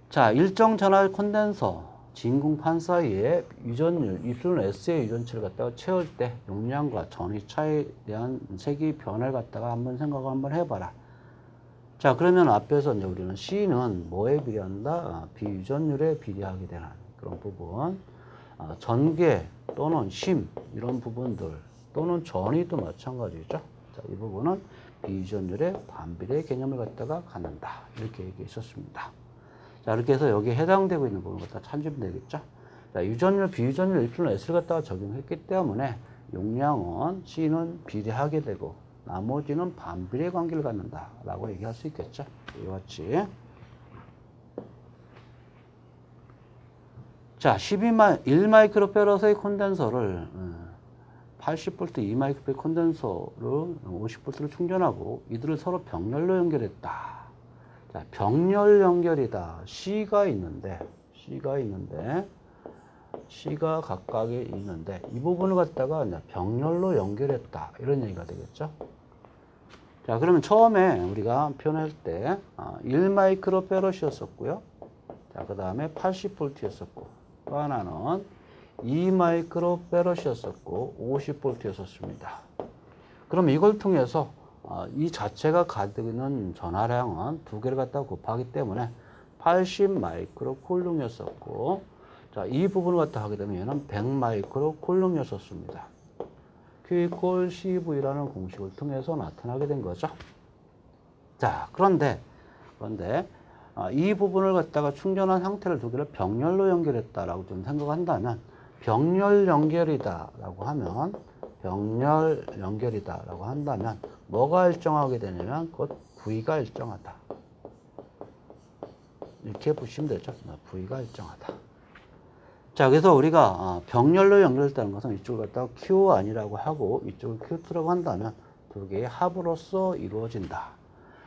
자, 일정 전압 콘덴서, 진공판 사이에 유전율, 입술 S의 유전치를 갖다가 채울 때 용량과 전위 차이에 대한 색이 변화를 갖다가 한번 생각을 한번 해봐라. 자, 그러면 앞에서 이제 우리는 C는 뭐에 비례한다? 비유전율에 비례하게 되는 그런 부분. 전개 또는 심, 이런 부분들, 또는 전위도 마찬가지죠. 자, 이 부분은 비유전율의 반비례 개념을 갖다가 갖는다. 이렇게 얘기했었습니다. 자, 이렇게 해서 여기에 해당되고 있는 부분을 갖다 찾으면 되겠죠. 자, 유전율, 비유전율, 입술은 S를 갖다가 적용했기 때문에 용량은 C는 비례하게 되고 나머지는 반비례 관계를 갖는다 라고 얘기할 수 있겠죠. 이와 같이. 자, 1마이크로페럿의 콘덴서를 80V 2마이크로페럿 콘덴서를 50V로 충전하고 이들을 서로 병렬로 연결했다. 자, 병렬 연결이다. C가 각각에 있는데 이 부분을 갖다가 병렬로 연결했다. 이런 얘기가 되겠죠. 자, 그러면 처음에 우리가 표현할 때 1마이크로페럿이었었고요. 자, 그 다음에 80V였었고 또 하나는 2마이크로페럿이었었고 50V였었습니다. 그럼 이걸 통해서 이 자체가 가지고 있는 전하량은 두 개를 갖다가 곱하기 때문에 80마이크로쿨룸이었었고, 자, 이 부분을 갖다 하게 되면 얘는 100마이크로쿨룸이었었습니다. Q = CV라는 공식을 통해서 나타나게 된 거죠. 자, 그런데 이 부분을 갖다가 충전한 상태를 두 개를 병렬로 연결했다라고 좀 생각한다면 병렬 연결이다라고 한다면 뭐가 일정하게 되냐면 곧 V가 일정하다. 이렇게 보시면 되죠. V가 일정하다. 자, 그래서 우리가 병렬로 연결했다는 것은 이쪽을 갖다가 Q1이라고 하고 이쪽을 Q2라고 한다면 두 개의 합으로서 이루어진다.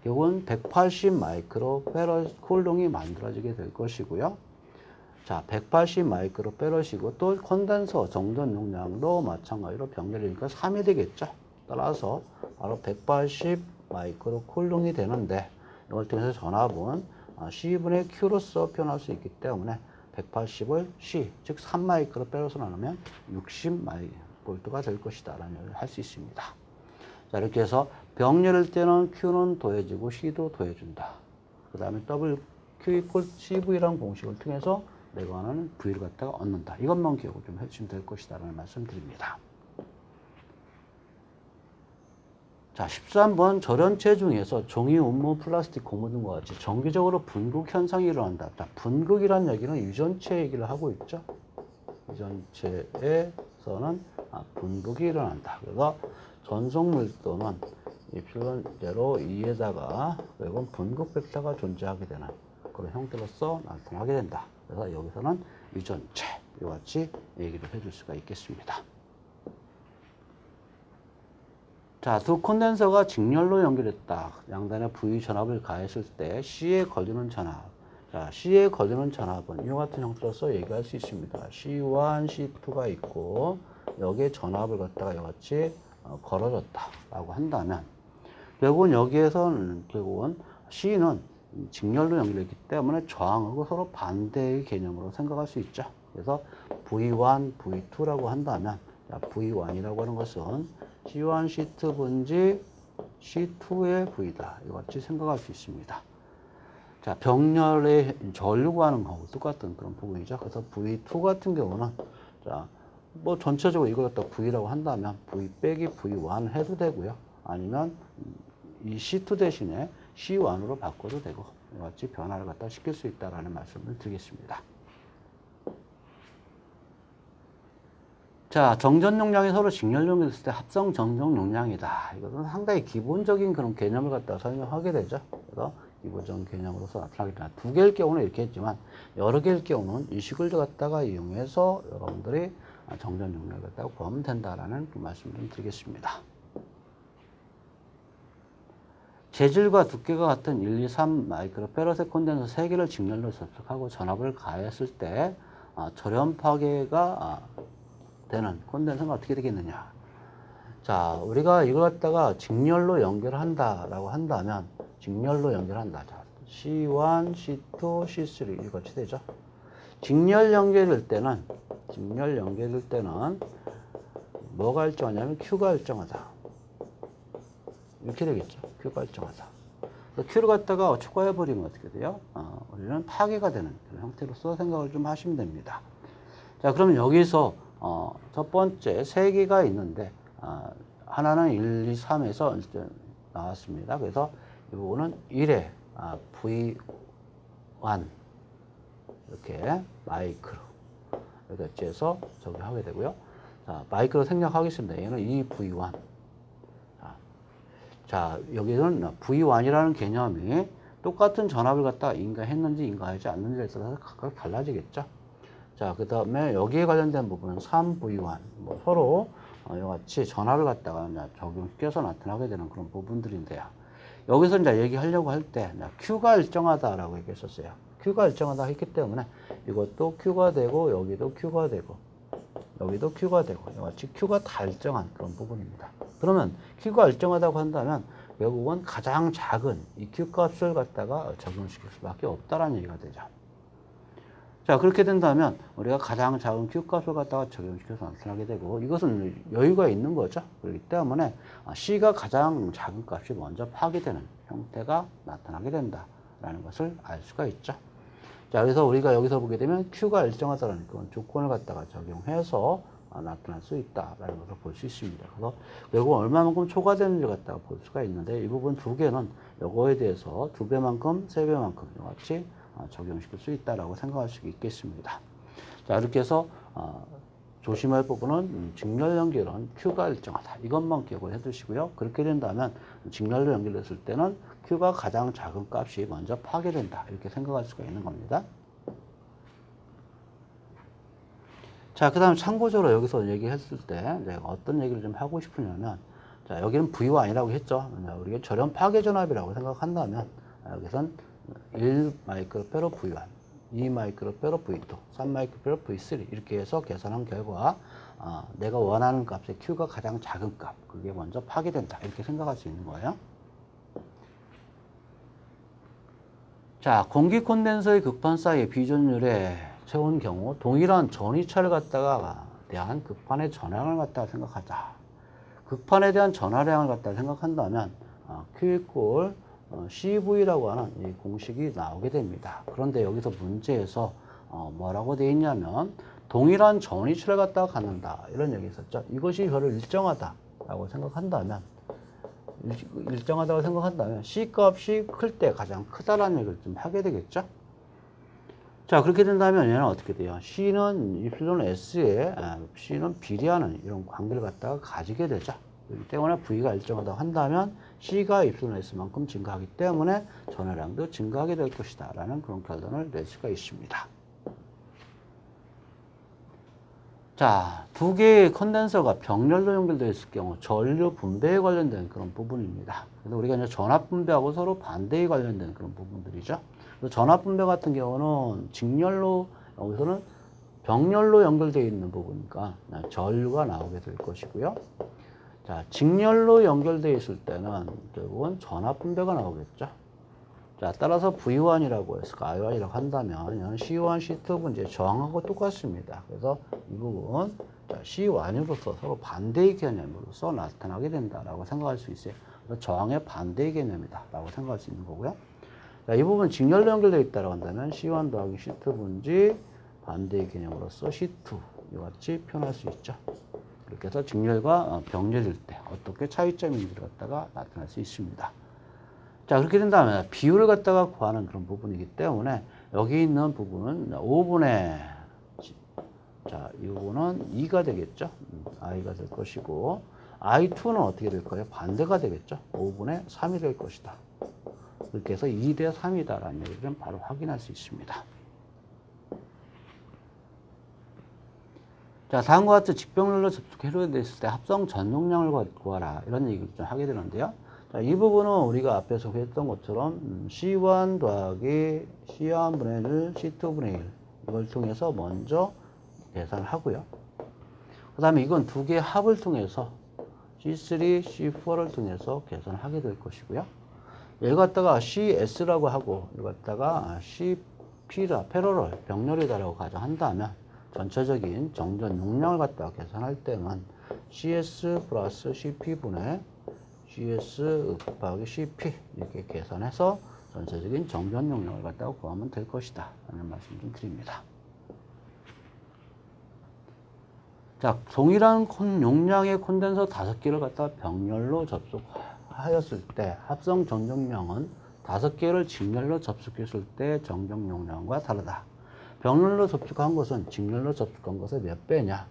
이건 180 마이크로페럿 쿨롱이 만들어지게 될 것이고요. 자, 180 마이크로페럿이고 또 콘덴서 정전 용량도 마찬가지로 병렬이니까 3이 되겠죠. 따라서 바로 180 마이크로 쿨롱이 되는데 이걸 통해서 전압은 C분의 Q로서 표현할 수 있기 때문에 180을 C, 즉 3마이크로페럿으로 나누면 60마이볼트가 될 것이다 라는 얘기를 할 수 있습니다. 자, 이렇게 해서 병렬일 때는 Q는 더해지고 C도 더해준다. 그 다음에 Q = CV라는 공식을 통해서 내가 원하는 V를 갖다가 얻는다. 이것만 기억을 좀 해주시면 될 것이다 라는 말씀 드립니다. 자, 13번 절연체 중에서 종이, 운무, 플라스틱, 고무 등과 같이 정기적으로 분극 현상이 일어난다. 자, 분극이라는 얘기는 유전체 얘기를 하고 있죠. 유전체에서는 분극이 일어난다. 그래서 전속 밀도는 이플론 0, 2에다가 이건 분극 벡터가 존재하게 되는 그런 형태로서 나타나게 된다. 그래서 여기서는 유전체 이와 같이 얘기를 해줄 수가 있겠습니다. 자, 두 콘덴서가 직렬로 연결했다. 양단에 V 전압을 가했을 때 C에 걸리는 전압. 자, C에 걸리는 전압은 이와 같은 형태로서 얘기할 수 있습니다. C1, C2가 있고 여기에 전압을 갖다가 이와 같이 걸어줬다라고 한다면 결국은 여기에서는 결국은 C는 직렬로 연결했기 때문에 저항하고 서로 반대의 개념으로 생각할 수 있죠. 그래서 V1, V2라고 한다면 V1이라고 하는 것은 C1, C2 분지 C2의 V다. 이와 같이 생각할 수 있습니다. 자, 병렬의 전류 구하는 거하고 똑같은 그런 부분이죠. 그래서 V2 같은 경우는 자, 뭐 전체적으로 이걸 갖다 V라고 한다면 V 빼기 V1 해도 되고요. 아니면 이 C2 대신에 C1으로 바꿔도 되고 이와 같이 변화를 갖다 시킬 수 있다라는 말씀을 드리겠습니다. 자, 정전 용량이 서로 직렬 연결했을 때 합성 정전 용량이다. 이것은 상당히 기본적인 그런 개념을 갖다 설명하게 되죠. 그래서 기본적인 개념으로서 나타나게 됩니다. 두 개일 경우는 이렇게 했지만 여러 개일 경우는 이 식을 갖다가 이용해서 여러분들이 정전 용량을 갖다가 구하면 된다라는 그 말씀을 좀 드리겠습니다. 재질과 두께가 같은 1, 2, 3 마이크로페럿의 콘덴서 3개를 직렬로 접촉하고 전압을 가했을 때 절연 파괴가 되는 콘덴서가 어떻게 되겠느냐. 자, 우리가 이걸 갖다가 직렬로 연결한다라고 한다면 직렬로 연결한다. 자, C1, C2, C3 이같이 되죠. 직렬 연결일 때는 뭐가 일정하냐면 Q가 일정하다. 이렇게 되겠죠. Q가 일정하다. Q를 갖다가 초과해버리면 어떻게 돼요? 우리는 파괴가 되는 그런 형태로서 생각을 좀 하시면 됩니다. 자, 그러면 여기서 첫 번째 세 개가 있는데 하나는 1, 2, 3에서 나왔습니다. 그래서 이 부분은 1에 V1 이렇게 마이크로 이렇게 해서 적용하게 되고요. 자, 마이크로 생략하겠습니다. 얘는 2V1. 자, 여기는 V1이라는 개념이 똑같은 전압을 갖다 인가했는지 인가하지 않는지에 따라서 각각 달라지겠죠. 자, 그 다음에 여기에 관련된 부분은 3V1. 뭐 서로 이와 같이 전압을 갖다가 적용시켜서 나타나게 되는 그런 부분들인데요. 여기서 이제 얘기하려고 할 때 Q가 일정하다라고 얘기했었어요. Q가 일정하다 했기 때문에 이것도 Q가 되고 여기도 Q가 되고 여기도 Q가 되고 이와 같이 Q가 다 일정한 그런 부분입니다. 그러면 Q가 일정하다고 한다면 결국은 가장 작은 이 Q 값을 갖다가 적용시킬 수밖에 없다라는 얘기가 되죠. 자, 그렇게 된다면 우리가 가장 작은 Q 값을 갖다가 적용시켜서 나타나게 되고 이것은 여유가 있는 거죠. 그렇기 때문에 C가 가장 작은 값이 먼저 파괴되는 형태가 나타나게 된다라는 것을 알 수가 있죠. 자, 그래서 우리가 여기서 보게 되면 Q가 일정하다는 그런 조건을 갖다가 적용해서 나타날 수 있다라는 것을 볼 수 있습니다. 그래서 결국 얼마만큼 초과되는지 갖다가 볼 수가 있는데 이 부분 두 개는 요거에 대해서 2배만큼, 3배만큼 같이 적용시킬 수 있다라고 생각할 수 있겠습니다. 자, 이렇게 해서 조심할 부분은 직렬 연결은 Q가 일정하다. 이것만 기억을 해 두시고요. 그렇게 된다면 직렬로 연결했을 때는 Q가 가장 작은 값이 먼저 파괴된다. 이렇게 생각할 수가 있는 겁니다. 자, 그 다음에 참고적으로 여기서 얘기했을 때 내가 어떤 얘기를 좀 하고 싶으냐면, 자, 여기는 V1이라고 했죠. 우리가 절연 파괴 전압이라고 생각한다면 여기선 1 마이크로페로 V1, 2 마이크로페로 V2, 3 마이크로페로 V3 이렇게 해서 계산한 결과 내가 원하는 값의 Q가 가장 작은 값, 그게 먼저 파괴된다. 이렇게 생각할 수 있는 거예요. 자, 공기 콘덴서의 극판 사이의 비전율에 채운 경우 동일한 전위차를 갖다가 대한 극판의 전하량을 갖다가 생각하자. 극판에 대한 전하량을 갖다가 생각한다면 Q 이꼴 CV라고 하는 이 공식이 나오게 됩니다. 그런데 여기서 문제에서 뭐라고 되어 있냐면 동일한 전위차를 갖다가 갖는다. 이런 얘기 있었죠. 이것이 별로 일정하다라고 생각한다면 C 값이 클 때 가장 크다라는 얘기를 좀 하게 되겠죠. 자, 그렇게 된다면 얘는 어떻게 돼요? C는 입실론 S에 C는 비례하는 이런 관계를 갖다가 가지게 되죠. 그렇기 때문에 V가 일정하다고 한다면 C가 입실론 S만큼 증가하기 때문에 전하량도 증가하게 될 것이다 라는 그런 결론을 낼 수가 있습니다. 자, 두 개의 컨덴서가 병렬로 연결되어 있을 경우 전류 분배에 관련된 그런 부분입니다. 그래서 우리가 이제 전압 분배하고 서로 반대에 관련된 그런 부분들이죠. 그래서 전압 분배 같은 경우는 직렬로, 여기서는 병렬로 연결되어 있는 부분이니까 전류가 나오게 될 것이고요. 자, 직렬로 연결되어 있을 때는 결국은 전압 분배가 나오겠죠. 자, 따라서 V1이라고 해서 I1이라고 한다면 C1, C2 분지의 저항하고 똑같습니다. 그래서 이 부분 C1으로서 서로 반대의 개념으로서 나타나게 된다라고 생각할 수 있어요. 그래서 저항의 반대의 개념이다라고 생각할 수 있는 거고요. 자, 이 부분 직렬로 연결되어 있다고 한다면 C1 더하기 C2 분지 반대의 개념으로서 C2 이와 같이 표현할 수 있죠. 이렇게 해서 직렬과 병렬일 때 어떻게 차이점이 있는지를 갖다가 나타날 수 있습니다. 자, 그렇게 된다면 비율을 갖다가 구하는 그런 부분이기 때문에 여기 있는 부분은 5분의 자, 이 부분은 2가 되겠죠. i가 될 것이고 i2는 어떻게 될 거예요? 반대가 되겠죠. 5분의 3이 될 것이다. 이렇게 해서 2대 3이다라는 얘기를 바로 확인할 수 있습니다. 자, 다음과 같이 직병렬로 접촉해로 됐을 때 합성 전용량을 구하라. 이런 얘기를 좀 하게 되는데요. 자, 이 부분은 우리가 앞에서 했던 것처럼 C1 더하기 C1분의 1, C2분의 1 이걸 통해서 먼저 계산을 하고요. 그 다음에 이건 두 개의 합을 통해서 C3, C4를 통해서 계산을 하게 될 것이고요. 얘를 갖다가 CS라고 하고 이걸 갖다가 CP라 패러럴 병렬이다라고 가정한다면 전체적인 정전 용량을 갖다가 계산할 때는 CS 플러스 CP분의 CS 곱하기 CP 이렇게 계산해서 전체적인 정전 용량을 갖다가 구하면 될 것이다 라는 말씀 좀 드립니다. 자, 동일한 용량의 콘덴서 5개를 갖다가 병렬로 접속하였을 때 합성 정전량은 5개를 직렬로 접속했을 때 정전 용량과 다르다. 병렬로 접속한 것은 직렬로 접속한 것의 몇 배냐?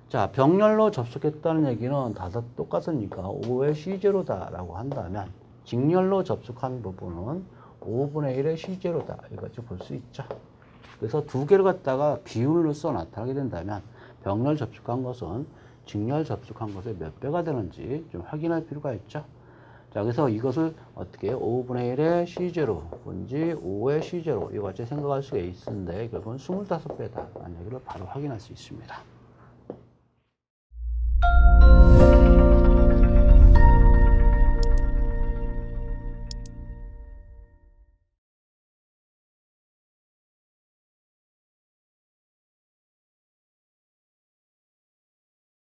자, 병렬로 접속했다는 얘기는 다 똑같으니까 5의 C0다라고 한다면 직렬로 접속한 부분은 5분의 1의 C0다. 이것을 볼 수 있죠. 그래서 두 개를 갖다가 비율로 써 나타나게 된다면 병렬 접속한 것은 직렬 접속한 것의 몇 배가 되는지 좀 확인할 필요가 있죠. 자, 그래서 이것을 어떻게 5분의 1의 C0분지 5의 C0 이거 어째 생각할 수가 있는데 결국은 25배다 라는 얘기를 바로 확인할 수 있습니다.